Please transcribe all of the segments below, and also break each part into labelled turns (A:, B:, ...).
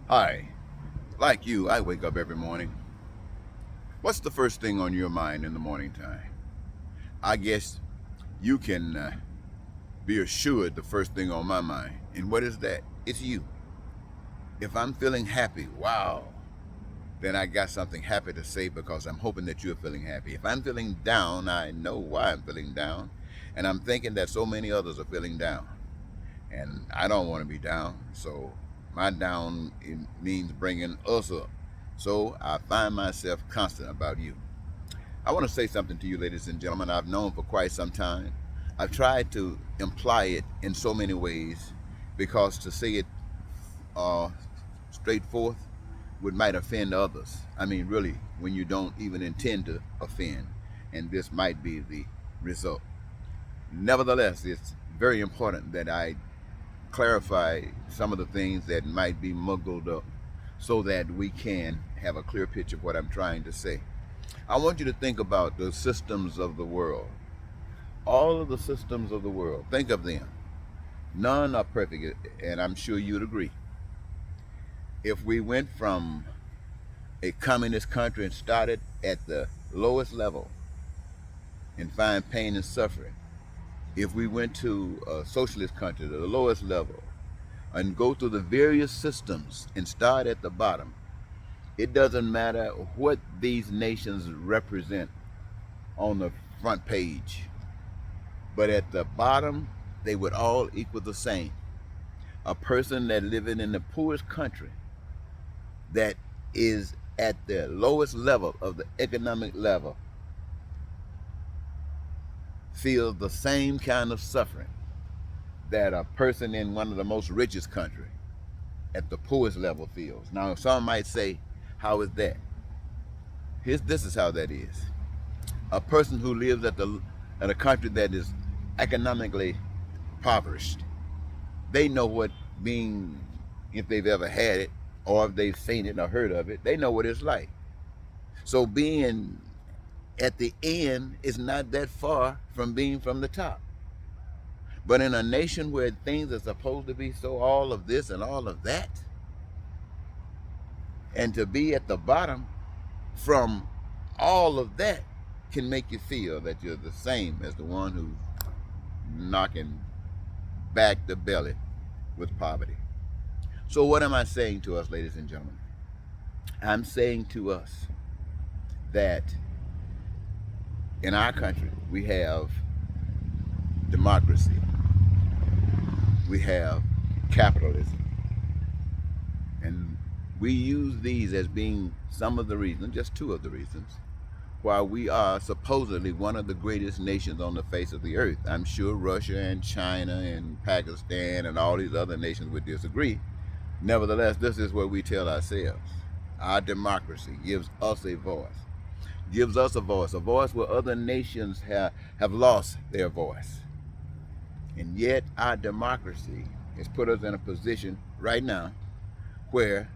A: Hi. Like you, I wake up every morning. What's the first thing on your mind in the morning time? I guess you can be assured the first thing on my mind. And what is that? It's you. If I'm feeling happy, wow, then I got something happy to say because I'm hoping that you're feeling happy. If I'm feeling down, I know why I'm feeling down. And I'm thinking that so many others are feeling down. And I don't want to be down. So my down it means bringing us up. So I find myself constant about you. I want to say something to you, ladies and gentlemen. I've known for quite some time. I've tried to imply it in so many ways because to say it uh, straight forth would might offend others. I mean, really, when you don't even intend to offend, and this might be the result. Nevertheless, it's very important that I clarify some of the things that might be muggled up so that we can have a clear picture of what I'm trying to say. I want you to think about the systems of the world. All of the systems of the world, think of them. None are perfect, and I'm sure you'd agree. If we went from a communist country and started at the lowest level and find pain and suffering, if we went to a socialist country at the lowest level and go through the various systems and start at the bottom, it doesn't matter what these nations represent on the front page, but at the bottom, they would all equal the same. A person that living in the poorest country that is at the lowest level of the economic level feels the same kind of suffering that a person in one of the most richest countries at the poorest level feels. Now, some might say, how is that? This is how that is. A person who lives at a country that is economically impoverished, they know what being, if they've ever had it, or if they've seen it or heard of it, they know what it's like. So being at the end is not that far from being from the top. But in a nation where things are supposed to be so all of this and all of that, and to be at the bottom from all of that can make you feel that you're the same as the one who's knocking back the belly with poverty. So what am I saying to us, ladies and gentlemen? I'm saying to us that in our country we have democracy, we have capitalism, and we use these as being some of the reasons, just two of the reasons, why we are supposedly one of the greatest nations on the face of the earth. I'm sure Russia and China and Pakistan and all these other nations would disagree. Nevertheless, this is what we tell ourselves. Our democracy gives us a voice. Gives us a voice where other nations have lost their voice. And yet our democracy has put us in a position right now where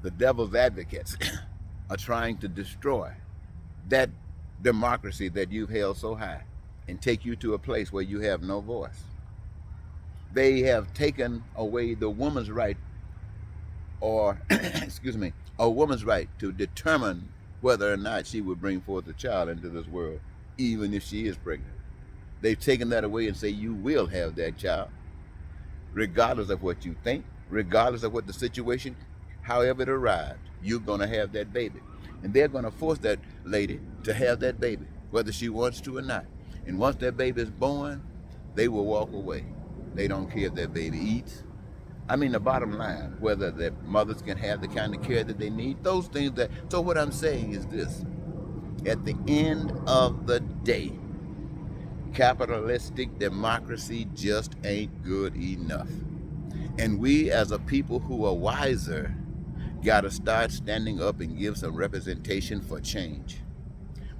A: the devil's advocates are trying to destroy that democracy that you've held so high and take you to a place where you have no voice. They have taken away the woman's right, or excuse me, a woman's right to determine whether or not she would bring forth a child into this world, even if she is pregnant. They've taken that away and say you will have that child, regardless of what you think, regardless of what the situation, however it arrived, you're going to have that baby. And they're going to force that lady to have that baby, whether she wants to or not. And once that baby is born, they will walk away. They don't care if that baby eats. I mean, the bottom line, whether the mothers can have the kind of care that they need, those things that. So, what I'm saying is this: at the end of the day, capitalistic democracy just ain't good enough. And we, as a people who are wiser, got to start standing up and give some representation for change.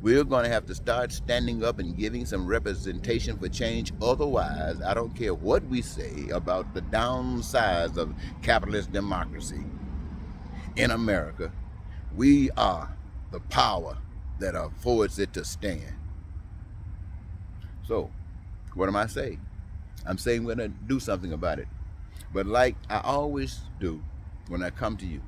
A: We're going to have to start standing up and giving some representation for change. Otherwise, I don't care what we say about the downsides of capitalist democracy in America. We are the power that affords it to stand. So, what am I saying? I'm saying we're going to do something about it. But like I always do, when I come to you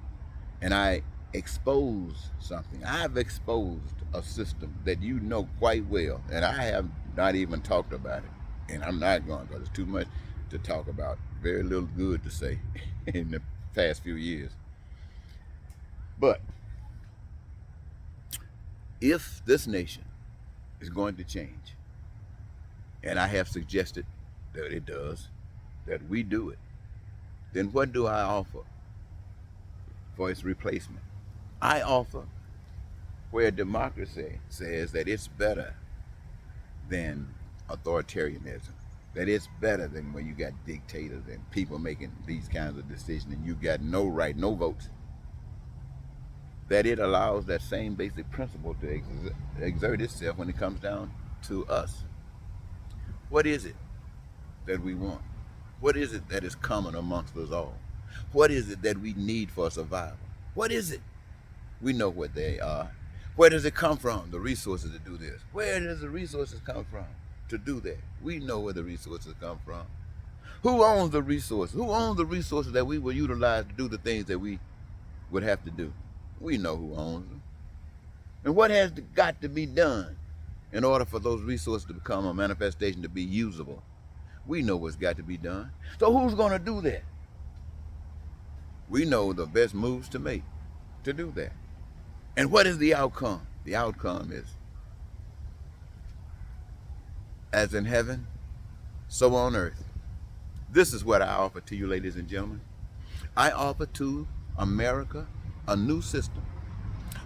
A: and I expose something. I've exposed a system that you know quite well, and I have not even talked about it. And I'm not going because it's too much to talk about. Very little good to say in the past few years. But if this nation is going to change, and I have suggested that it does, that we do it, then what do I offer for its replacement? I offer where democracy says that it's better than authoritarianism, that it's better than where you got dictators and people making these kinds of decisions and you got no right, no votes, that it allows that same basic principle to exert itself when it comes down to us. What is it that we want? What is it that is common amongst us all? What is it that we need for survival? What is it? We know what they are. Where does it come from, the resources to do this? Where does the resources come from to do that? We know where the resources come from. Who owns the resources? Who owns the resources that we will utilize to do the things that we would have to do? We know who owns them. And what has got to be done in order for those resources to become a manifestation to be usable? We know what's got to be done. So who's going to do that? We know the best moves to make to do that. And what is the outcome? The outcome is, as in heaven, so on earth. This is what I offer to you, ladies and gentlemen. I offer to America a new system.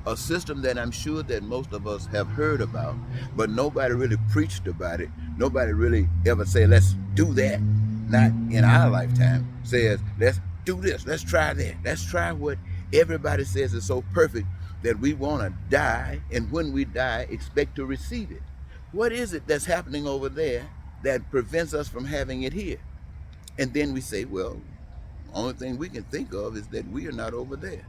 A: A system that I'm sure that most of us have heard about, but nobody really preached about it. Nobody really ever said, let's do that. Not in our lifetime. Says, let's do this. Let's try that. Let's try what everybody says is so perfect that we want to die, and when we die, expect to receive it. What is it that's happening over there that prevents us from having it here? And then we say, well, the only thing we can think of is that we are not over there.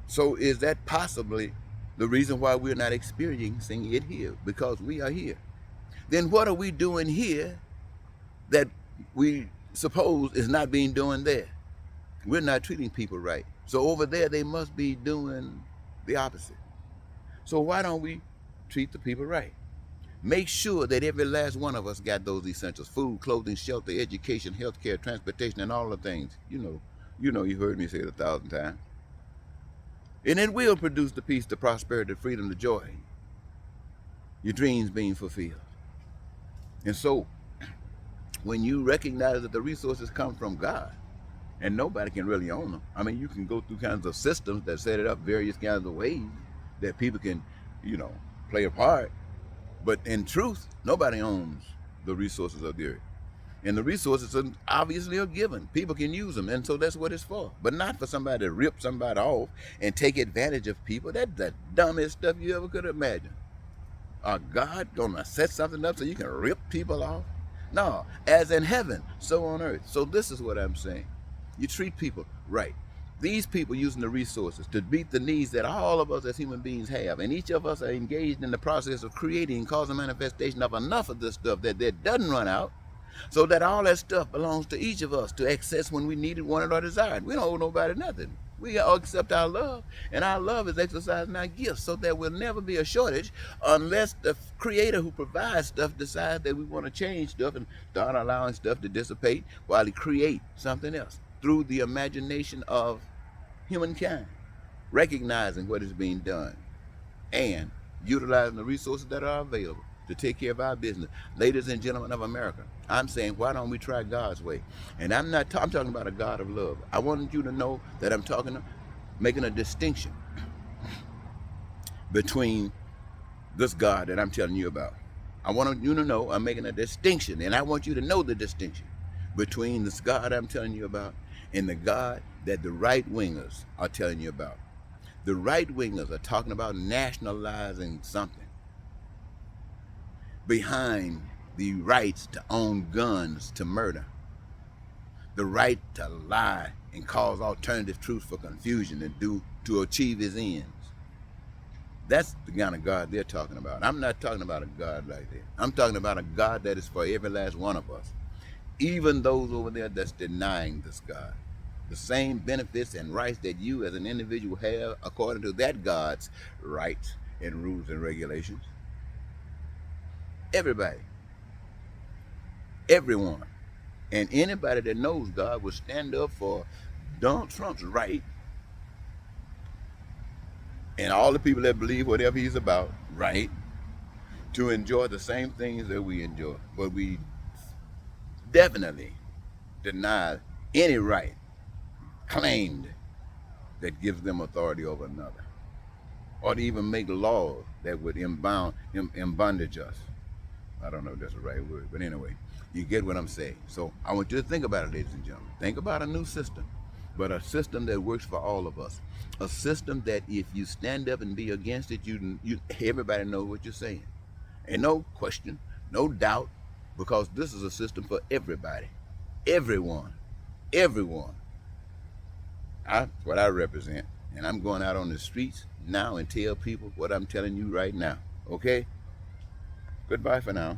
A: So is that possibly the reason why we're not experiencing it here? Because we are here. Then what are we doing here that we suppose is not being done there? We're not treating people right. So over there, they must be doing the opposite. So why don't we treat the people right? Make sure that every last one of us got those essentials: food, clothing, shelter, education, healthcare, transportation, and all the things. You heard me say it 1,000 times. And it will produce the peace, the prosperity, the freedom, the joy, your dreams being fulfilled. And so, when you recognize that the resources come from God, and nobody can really own them. I mean, you can go through kinds of systems that set it up various kinds of ways that people can, play a part. But in truth, nobody owns the resources of the earth. And the resources obviously are given. People can use them, and so that's what it's for. But not for somebody to rip somebody off and take advantage of people. That's the dumbest stuff you ever could imagine. Are God gonna set something up so you can rip people off? No, as in heaven, so on earth. So this is what I'm saying. You treat people right. These people using the resources to meet the needs that all of us as human beings have. And each of us are engaged in the process of creating and causing manifestation of enough of this stuff that it doesn't run out. So that all that stuff belongs to each of us to access when we need it, want it, or desire it. We don't owe nobody nothing. We all accept our love, and our love is exercising our gifts, so there will never be a shortage unless the creator who provides stuff decides that we want to change stuff and start allowing stuff to dissipate while he creates something else through the imagination of humankind, recognizing what is being done and utilizing the resources that are available to take care of our business. Ladies and gentlemen of America, I'm saying, why don't we try God's way? And I'm talking about a God of love. I want you to know that I'm making a distinction between this God that I'm telling you about. I want you to know I'm making a distinction, and I want you to know the distinction between this God I'm telling you about and the God that the right-wingers are telling you about. The right-wingers are talking about nationalizing something behind the rights to own guns to murder, the right to lie and cause alternative truths for confusion and to achieve his ends. That's the kind of God they're talking about. I'm not talking about a God like that. I'm talking about a God that is for every last one of us, even those over there that's denying this God. the same benefits and rights that you as an individual have according to that God's rights and rules and regulations. Everybody, everyone, and anybody that knows God will stand up for Donald Trump's right, and all the people that believe whatever he's about, right, to enjoy the same things that we enjoy. But we definitely deny any right claimed that gives them authority over another, or to even make laws that would bondage us. I don't know if that's the right word, but anyway, you get what I'm saying. So I want you to think about it, ladies and gentlemen. Think about a new system, but a system that works for all of us. A system that if you stand up and be against it, everybody knows what you're saying. And no question, no doubt, because this is a system for everybody, everyone, everyone. That's what I represent. And I'm going out on the streets now and tell people what I'm telling you right now. Okay? Goodbye for now.